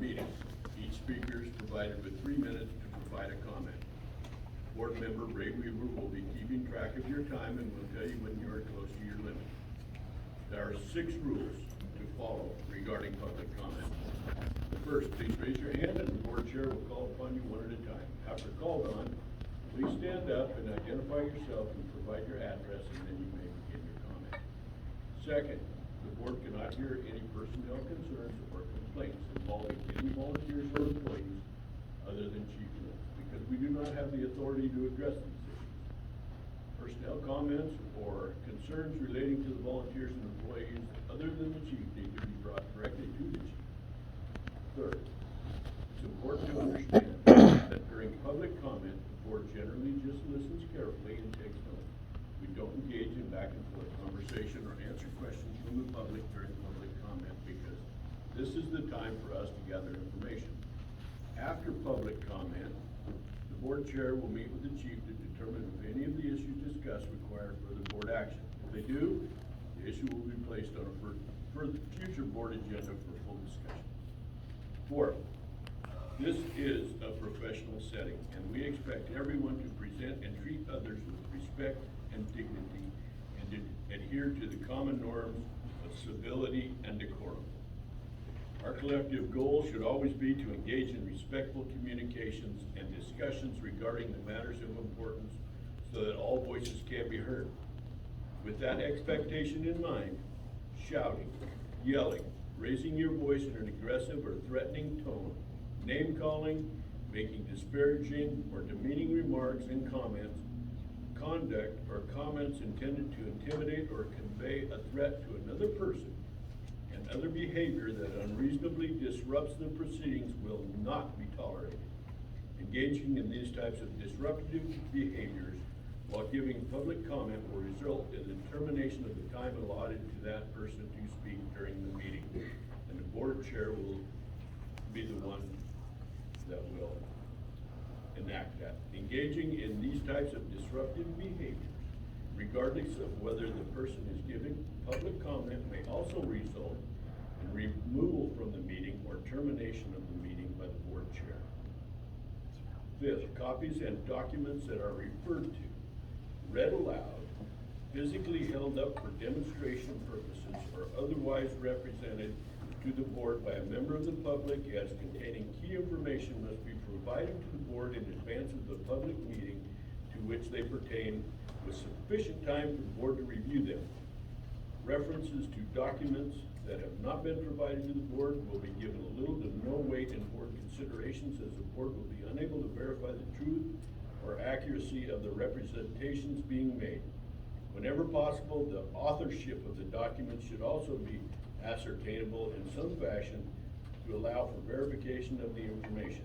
meeting. Each speaker is provided with 3 minutes to provide a comment. Board member Ray Weaver will be keeping track of your time and will tell you when you are close to your limit. There are 6 rules to follow regarding public comment. The first, please raise your hand and the board chair will call upon you one at a time. After called on, please stand up and identify yourself and provide your address, and then you may begin your comment. Second, the board cannot hear any personnel concerns or complaints involving any volunteers or employees other than Chief Wolf, because we do not have the authority to address these issues. Personnel comments or concerns relating to the volunteers and employees other than the chief need to be brought directly to the chief. Third, it's important to understand that during public comment, the board generally just listens carefully and takes notes. We don't engage in back and forth conversation or answer questions from the public during public comment because this is the time for us to gather information. After public comment, the board chair will meet with the chief to determine if any of the issues discussed require further board action. If they do, the issue will be placed on a further future board agenda for full discussion. Fourth, this is a professional setting, and we expect everyone to present and treat others with respect and dignity and to adhere to the common norms of civility and decorum. Our collective goal should always be to engage in respectful communications and discussions regarding the matters of importance so that all voices can be heard. With that expectation in mind, shouting, yelling, raising your voice in an aggressive or threatening tone, name-calling, making disparaging or demeaning remarks and comments, conduct or comments intended to intimidate or convey a threat to another person, and other behavior that unreasonably disrupts the proceedings will not be tolerated. Engaging in these types of disruptive behaviors while giving public comment will result in the termination of the time allotted to that person to speak during the meeting, and the board chair will be the one that will enact that. Engaging in these types of disruptive behaviors, regardless of whether the person is giving public comment, may also result in removal from the meeting or termination of the meeting by the board chair. Fifth, copies and documents that are referred to, read aloud, physically held up for demonstration purposes, or otherwise represented to the board by a member of the public as containing key information must be provided to the board in advance of the public meeting to which they pertain, with sufficient time for the board to review them. References to documents that have not been provided to the board will be given little to no weight in board considerations, as the board will be unable to verify the truth or accuracy of the representations being made. Whenever possible, the authorship of the document should also be ascertainable in some fashion to allow for verification of the information.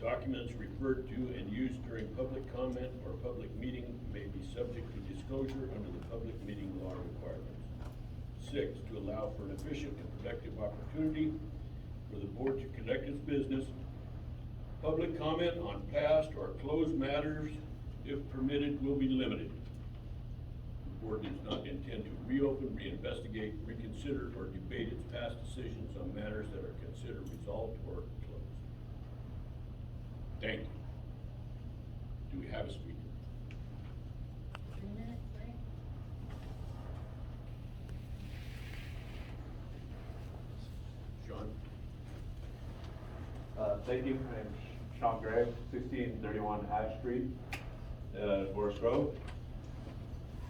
Documents referred to and used during public comment or public meeting may be subject to disclosure under the public meeting law requirements. 6, to allow for an efficient and productive opportunity for the board to conduct its business. Public comment on past or closed matters, if permitted, will be limited. The board does not intend to reopen, reinvestigate, reconsider, or debate its past decisions on matters that are considered resolved or closed. Thank you. Do we have a speaker? 3 minutes, right? Sean? Thank you. My name's Sean Gregg, 1631 Ash Street, Forest Grove.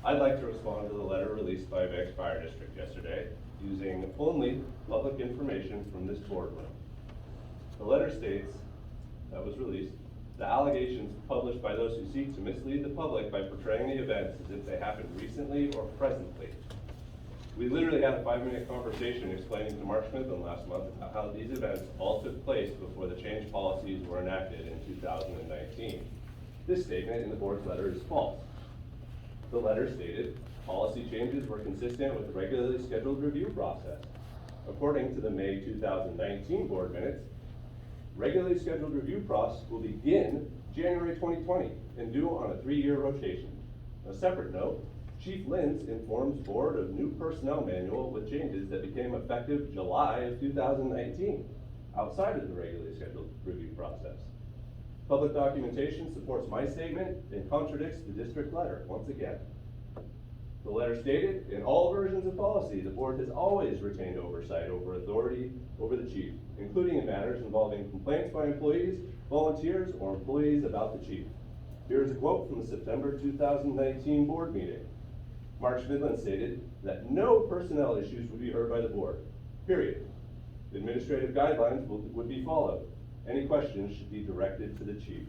I'd like to respond to the letter released by Vex Fire District yesterday using only public information from this boardroom. The letter states, that was released, the allegations published by those who seek to mislead the public by portraying the events as if they happened recently or presently. We literally had a 5-minute conversation explaining to Mark Smithland last month about how these events all took place before the change policies were enacted in 2019. This statement in the board's letter is false. The letter stated policy changes were consistent with the regularly scheduled review process. According to the May 2019 board minutes, regularly scheduled review process will begin January 2020 and due on a 3-year rotation. On a separate note, Chief Lentz informs board of new personnel manual with changes that became effective July of 2019, outside of the regularly scheduled review process. Public documentation supports my statement and contradicts the district letter once again. The letter stated, in all versions of policy, the board has always retained oversight over authority over the chief, including in matters involving complaints by employees, volunteers, or employees about the chief. Here is a quote from the September 2019 board meeting. Mark Schmidlin stated that no personnel issues would be heard by the board, period. Administrative guidelines would be followed. Any questions should be directed to the chief.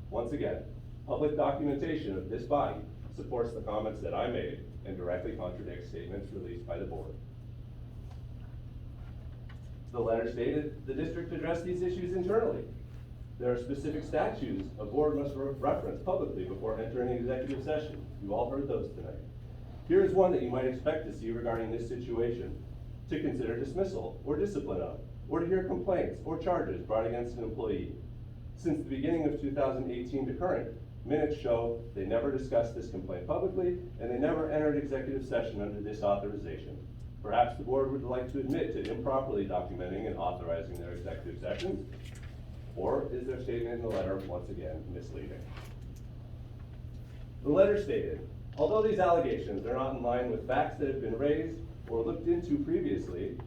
Once again, public documentation of this body supports the comments that I made and directly contradicts statements released by the board. The letter stated the district addressed these issues internally. There are specific statutes a board must reference publicly before entering executive session. You all heard those tonight. Here is one that you might expect to see regarding this situation: to consider dismissal or discipline of, or to hear complaints or charges brought against an employee. Since the beginning of 2018 to current, minutes show they never discussed this complaint publicly, and they never entered executive session under this authorization. Perhaps the board would like to admit to improperly documenting and authorizing their executive sessions, or is their statement in the letter once again misleading? The letter stated, although these allegations are not in line with facts that have been raised or looked into previously,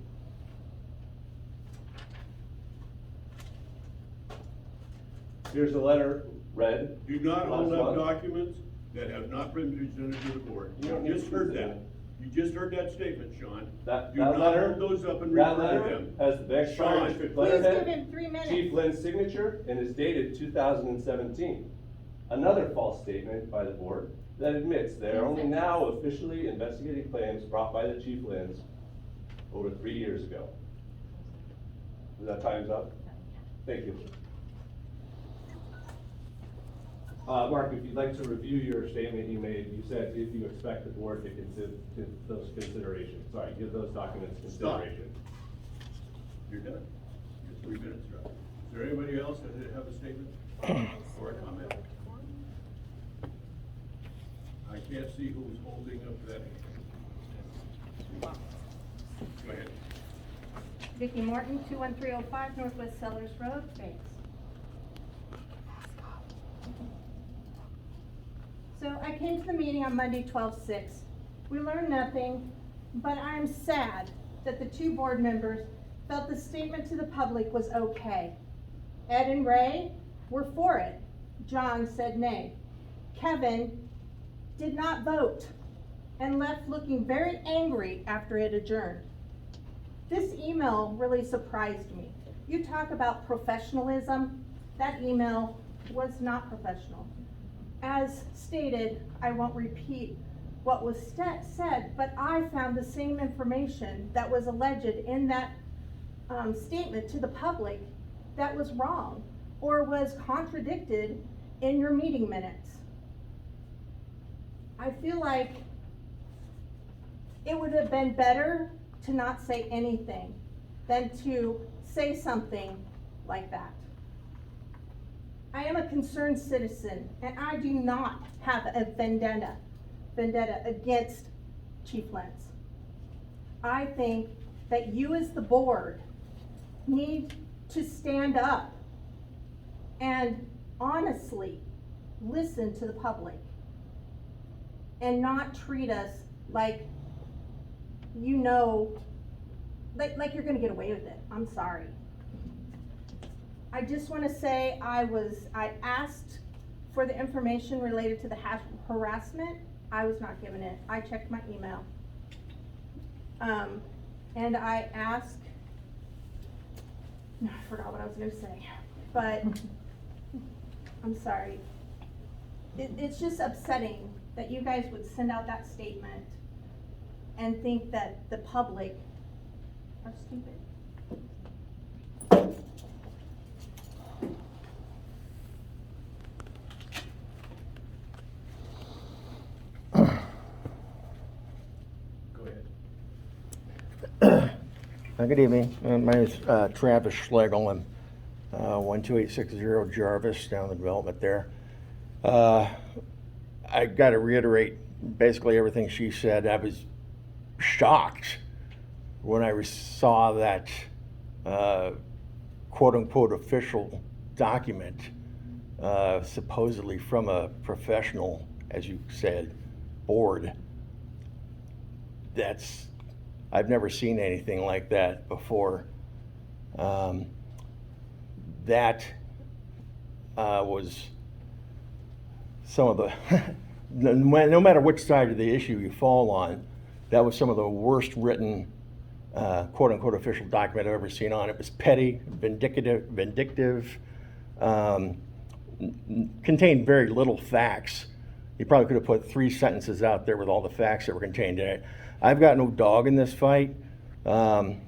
here's the letter read. Do not hold last up month. documents that have not been presented to the board. You don't You need just to heard present that. them. You just heard that statement, Sean. That Do not letter, hold those up and that refer to letter them. has the Banks Fire Sean, District Please give letterhead, him 3 minutes. Chief Lynn's signature, and is dated 2017. Another false statement by the board that admits they are only now officially investigating claims brought by the Chief Lynn's over 3 years ago. Is that time's up? Thank you. Mark, if you'd like to review your statement you made, you said if you expect the board to consider those considerations, sorry, give those documents Stop. consideration. You're done. Your 3 minutes are up. Is there anybody else that have a statement or a comment? I can't see who's holding up that. Go ahead. Vicki Morton, 21305 Northwest Sellers Road, Banks. So I came to the meeting on Monday, 12/6. We learned nothing, but I'm sad that the 2 board members felt the statement to the public was okay. Ed and Ray were for it. John said nay. Kevin did not vote and left looking very angry after it adjourned. This email really surprised me. You talk about professionalism. That email was not professional. As stated, I won't repeat what was said, but I found the same information that was alleged in that statement to the public that was wrong or was contradicted in your meeting minutes. I feel like it would have been better to not say anything than to say something like that. I am a concerned citizen, and I do not have a vendetta against Chief Lentz. I think that you as the board need to stand up and honestly listen to the public and not treat us like like you're gonna get away with it. I'm sorry. I just want to say I asked for the information related to the harassment. I was not given it. I checked my email. And I asked, no, I forgot what I was going to say, but I'm sorry. It's just upsetting that you guys would send out that statement and think that the public are stupid. Go ahead. Good evening. My name is Travis Schlegel. I'm 12860 Jarvis down the development there. I got to reiterate basically everything she said. I was shocked when I saw that quote-unquote official document, supposedly from a professional, as you said, board. I've never seen anything like that before. That was some of the, no matter which side of the issue you fall on, that was some of the worst written quote-unquote official document I've ever seen on. It was petty, vindictive, contained very little facts. You probably could have put 3 sentences out there with all the facts that were contained in it. I've got no dog in this fight. Rodney,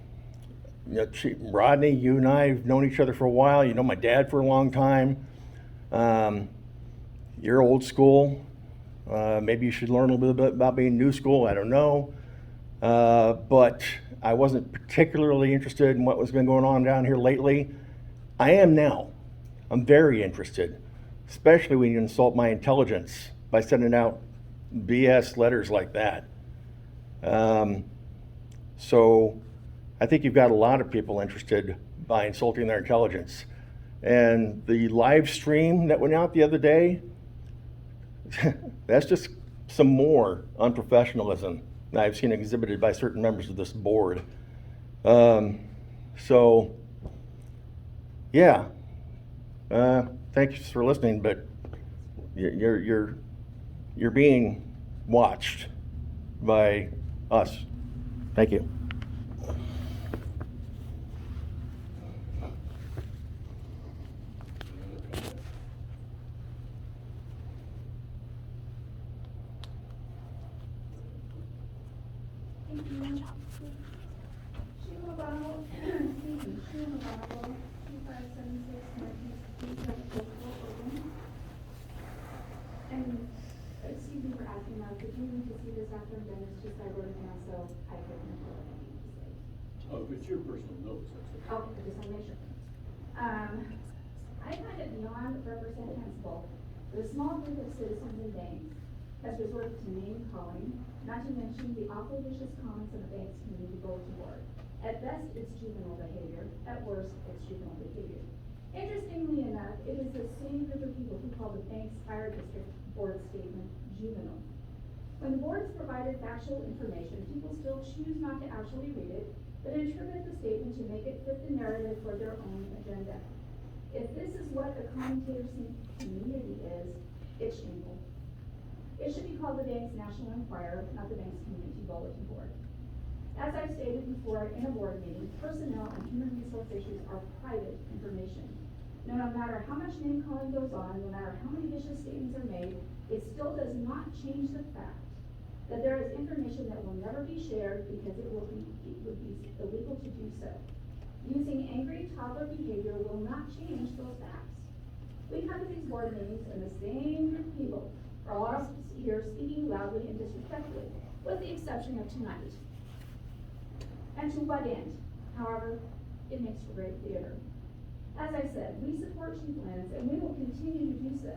you and I have known each other for a while. You know my dad for a long time. You're old school. Maybe you should learn a little bit about being new school. I don't know. But I wasn't particularly interested in what was been going on down here lately. I am now. I'm very interested, especially when you insult my intelligence by sending out BS letters like that. So I think you've got a lot of people interested by insulting their intelligence. And the live stream that went out the other day, that's just some more unprofessionalism that I've seen exhibited by certain members of this board. So, yeah, thanks for listening, but you're being watched by us. Thank you. Sheila Bottle, excuse me, Sheila Bottle, 2576 Northeast Street, Oakland. And, excuse me for asking that, did you need to see this after I'm done? It's just I wrote it down so I could remember what I need to say. Oh, if it's your personal notes, that's okay. Oh, I just want to make sure. I find it beyond reprehensible that a small group of citizens in Banks has resorted to name calling, not to mention the awful vicious comments of the Banks community bulletin board. At best, it's juvenile behavior. At worst, it's juvenile behavior. Interestingly enough, it is the same group of people who call the Banks Fire District board statement juvenile. When the boards provided factual information, people still choose not to actually read it, but interpret the statement to make it fit the narrative for their own agenda. If this is what the commentator community is, it's shameful. It should be called the Banks National Enquirer, not the Banks Community Bulletin Board. As I've stated before in a board meeting, personnel and human resource issues are private information. No matter how much name calling goes on, no matter how many vicious statements are made, it still does not change the fact that there is information that will never be shared because it would be illegal to do so. Using angry toddler behavior will not change those facts. We come to these board meetings and the same group of people are all here speaking loudly and disrespectfully, with the exception of tonight. And to what end? However, it makes for great theater. As I said, we support Chief Lenz and we will continue to do so.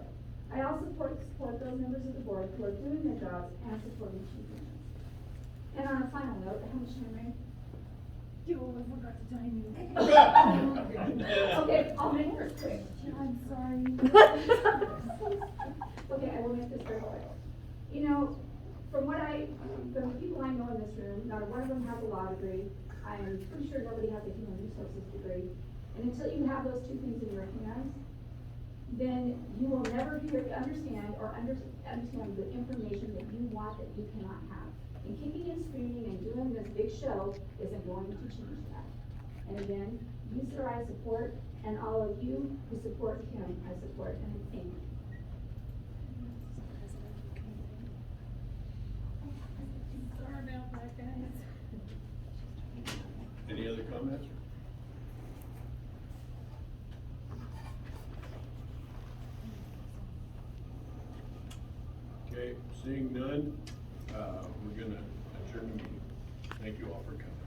I also support those members of the board who are doing their jobs and supporting Chief Lenz. And on a final note, how much time, Ray? You always forgot to time you. Okay, I'll make this quick. I'm sorry. Okay, I will make this very quick. You know, from the people I know in this room, not one of them has a law degree. I am pretty sure nobody has a human resources degree. And until you have those two things in your hands, then you will never understand the information that you want that you cannot have. And kicking and screaming and doing this big show isn't going to change that. And again, you, sir, I support, and all of you who support him, I support, and I thank you. Sorry about that, guys. Any other comments? Okay, seeing none, we're gonna adjourn the meeting. Thank you all for coming.